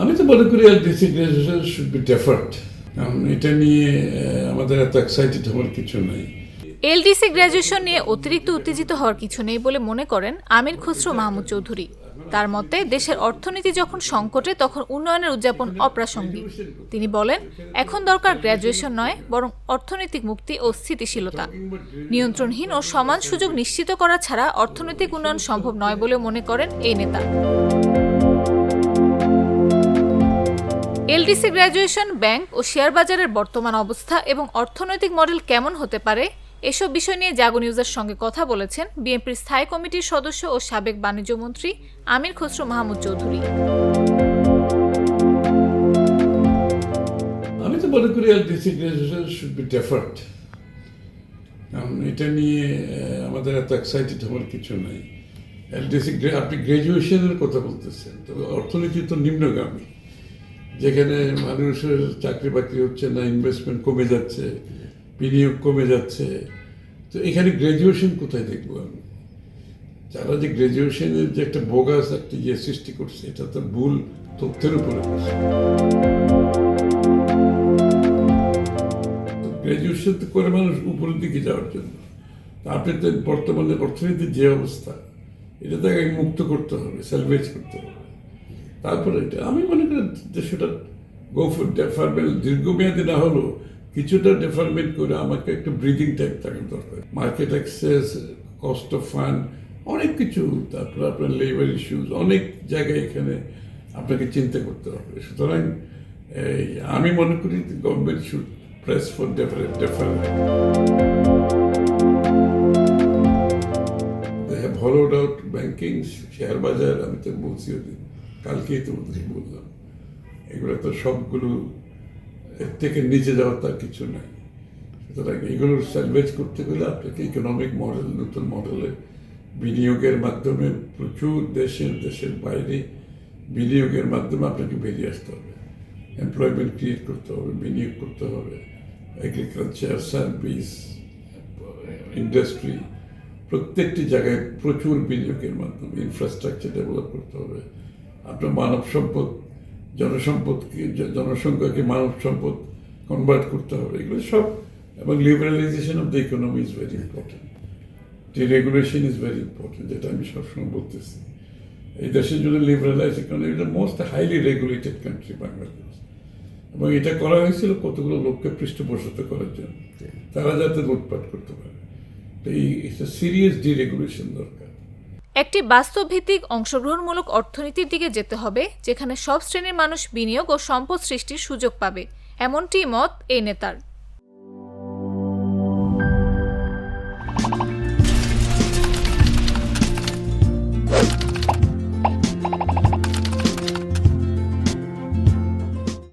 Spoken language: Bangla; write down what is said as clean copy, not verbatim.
আমি তো মনে করি LDC graduation should be deferred, কারণ এটা নিয়ে আমাদের এত এক্সাইটেড হওয়ার কিছু নাই। এলডিসি গ্র্যাজুয়েশন নিয়ে অতিরিক্ত উত্তেজিত হওয়ার কিছু নেই বলে মনে করেন আমির খসরু মাহমুদ চৌধুরী। তার মতে, দেশের অর্থনীতি যখন সংকটে তখন উন্নয়নের উদযাপন অপ্রাসঙ্গিক। তিনি বলেন, এখন দরকার গ্র্যাজুয়েশন নয়, বরং অর্থনৈতিক মুক্তি ও স্থিতিশীলতা। নিয়ন্ত্রণহীন ও সমান সুযোগ নিশ্চিত করা ছাড়া অর্থনৈতিক উন্নয়ন সম্ভব নয় বলে মনে করেন এই নেতা। এলডিসি গ্র্যাজুয়েশন, ব্যাংক ও শেয়ার বাজারের বর্তমান অবস্থা এবং অর্থনৈতিক মডেল কেমন হতে পারে, এসব বিষয় নিয়ে জাগো নিউজের সঙ্গে কথা বলেছেন বিএনপির স্থায়ী কমিটির সদস্য ও সাবেক বাণিজ্য মন্ত্রী আমির খসরু মাহমুদ চৌধুরী। আমি তো মনে করি LDC graduation should be deferred, কারণ এটা নিয়ে আমাদের এত এক্সাইটেড হওয়ার কিছু নাই। এলডিসি, আপনি গ্রাজুয়েশনের কথা বলতেছেন, তবে অর্থনীতি তো নিম্নগামী, যেখানে মানুষের চাকরি বাকরি হচ্ছে না, ইনভেস্টমেন্ট কমে যাচ্ছে, বিনিয়োগ কমে যাচ্ছে। তো এখানে গ্র্যাজুয়েশন কোথায় দেখবো আমি? যারা যে গ্র্যাজুয়েশনের যে একটা বোগাস একটা ইয়ে সৃষ্টি করছে, এটা তো ভুল তথ্যের উপরে করছে। গ্র্যাজুয়েশন তো করে মানুষ উপরের দিকে যাওয়ার জন্য। আপনি তো বর্তমানে অর্থনীতির যে অবস্থা, এটা তাকে মুক্ত করতে হবে, স্যালভেজ করতে হবে। তারপরে এটা আমি মনে করি যে সেটা গো ফর ডেফারমেন্ট, দীর্ঘমেয়াদী না হলেও কিছুটা ডেফারমেন্ট করে আমাকে একটা ব্রিদিং টাইম থাকা দরকার। Market access, cost of fund, অনেক কিছু, তারপরে আপনার লেবার ইস্যুস, অনেক জায়গায় এখানে আপনাকে চিন্তা করতে হবে। সুতরাং আমি মনে করি government should press for deferment. Hollowed out banking, share বাজার, আমি তো বলছি ওদিন, কালকেই তো বললাম, এগুলো তো সবগুলো এর থেকে নিচে যাওয়ার তার কিছু নাই। সুতরাং এগুলোর স্যালভেজ করতে গেলে আপনাকে ইকোনমিক মডেল, নতুন মডেলের বিনিয়োগের মাধ্যমে প্রচুর দেশের বাইরে বিনিয়োগের মাধ্যমে আপনাকে বেরিয়ে আসতে হবে। এমপ্লয়মেন্ট ক্রিয়েট করতে হবে, বিনিয়োগ করতে হবে, এগ্রিকালচার, সার্ভিস, ইন্ডাস্ট্রি, প্রত্যেকটি জায়গায় প্রচুর বিনিয়োগের মাধ্যমে ইনফ্রাস্ট্রাকচার ডেভেলপ করতে হবে। আপনার মানব সম্পদ, জনসংখ্যাকে মানব সম্পদ কনভার্ট করতে হবে, এগুলো সব। এবং liberalisation of the economy is very important, deregulation is very important, যেটা আমি সবসময় বলতেছি। এই দেশের জন্য লিবারালাইজ ইকোনমি, এটা most highly regulated country Bangladesh, এবং এটা করা হয়েছিল কতগুলো লোককে পৃষ্ঠপোষিত করার জন্য, তারা যাতে লুটপাট করতে পারে। এই সিরিয়াস ডিরেগুলেশন দরকার। একটি বাস্তবভিত্তিক অংশগ্রহণমূলক অর্থনীতির দিকে যেতে হবে, যেখানে সব শ্রেণীর মানুষ বিনিয়োগ ও সম্পদ সৃষ্টির সুযোগ পাবে, এমনটি মত এই নেতার।